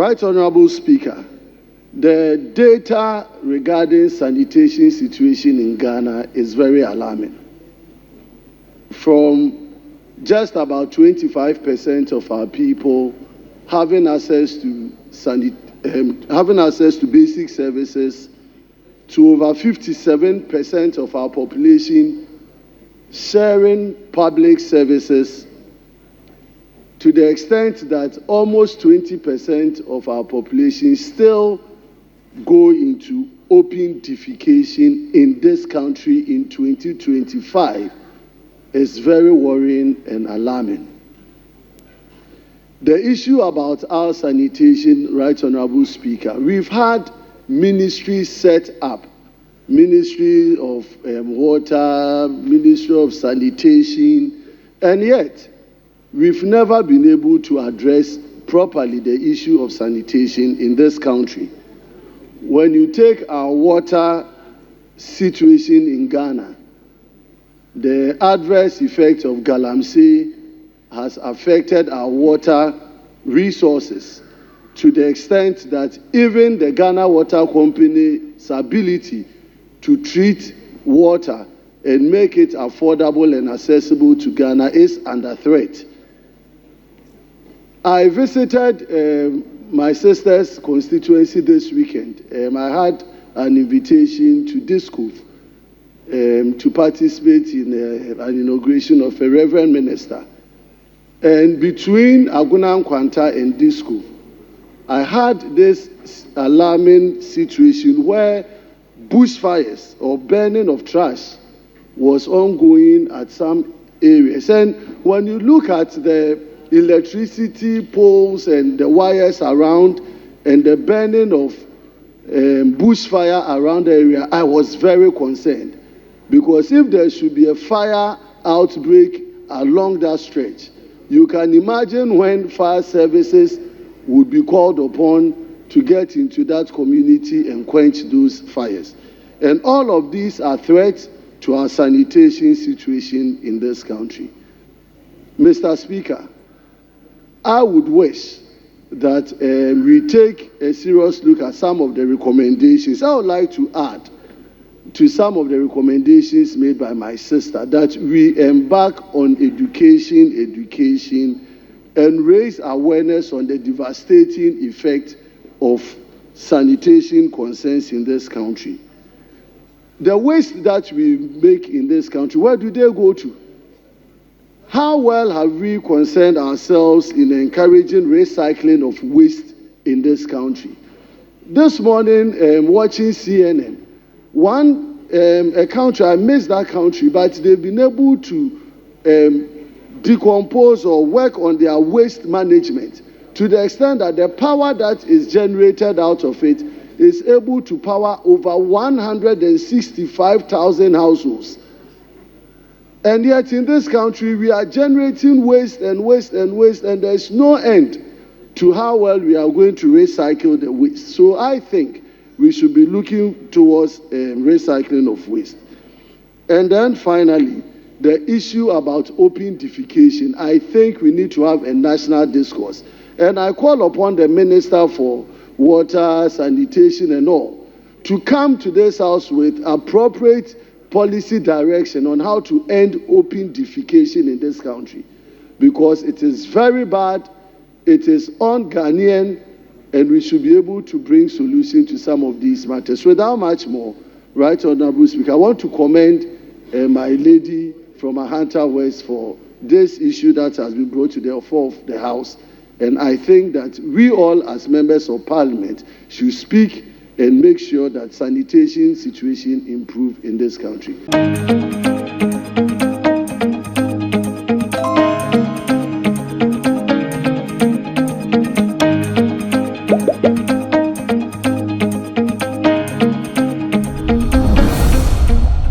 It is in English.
Right Honorable Speaker, the data regarding sanitation situation in Ghana is very alarming. From just about 25% of our people having access to basic services, to over 57% of our population sharing public services, to the extent that almost 20% of our population still go into open defecation in this country in 2025 is very worrying and alarming. The issue about our sanitation, Right Honorable Speaker, we've had ministries set up, Ministry of Water, Ministry of Sanitation, and yet we've never been able to address properly the issue of sanitation in this country. When you take our water situation in Ghana, the adverse effect of galamsey has affected our water resources to the extent that even the Ghana Water Company's ability to treat water and make it affordable and accessible to Ghana is under threat. I visited my sister's constituency this weekend. I had an invitation to Disco to participate in an inauguration of a reverend minister. And between Aguna Nkwanta and Disco, I had this alarming situation where bushfires or burning of trash was ongoing at some areas. And when you look at the electricity poles and the wires around and the burning of bushfire around the area, I was very concerned. Because if there should be a fire outbreak along that stretch, you can imagine when fire services would be called upon to get into that community and quench those fires. And all of these are threats to our sanitation situation in this country. Mr. Speaker, I would wish that we take a serious look at some of the recommendations. I would like to add to some of the recommendations made by my sister that we embark on education, and raise awareness on the devastating effect of sanitation concerns in this country. The waste that we make in this country, where do they go to? How well have we concerned ourselves in encouraging recycling of waste in this country? This morning, watching CNN, a country, I missed that country, but they've been able to decompose or work on their waste management to the extent that the power that is generated out of it is able to power over 165,000 households. And yet in this country, we are generating waste, and there's no end to how well we are going to recycle the waste. So I think we should be looking towards recycling of waste. And then finally, the issue about open defecation. I think we need to have a national discourse. And I call upon the Minister for Water, Sanitation and all to come to this house with appropriate policy direction on how to end open defecation in this country, because it is very bad, it is un-Ghanaian, and we should be able to bring solution to some of these matters. Without much more, Right Honorable Speaker, I want to commend my lady from Ahanta West for this issue that has been brought to the floor of the House, and I think that we all as members of Parliament should speak and make sure that sanitation situation improve in this country.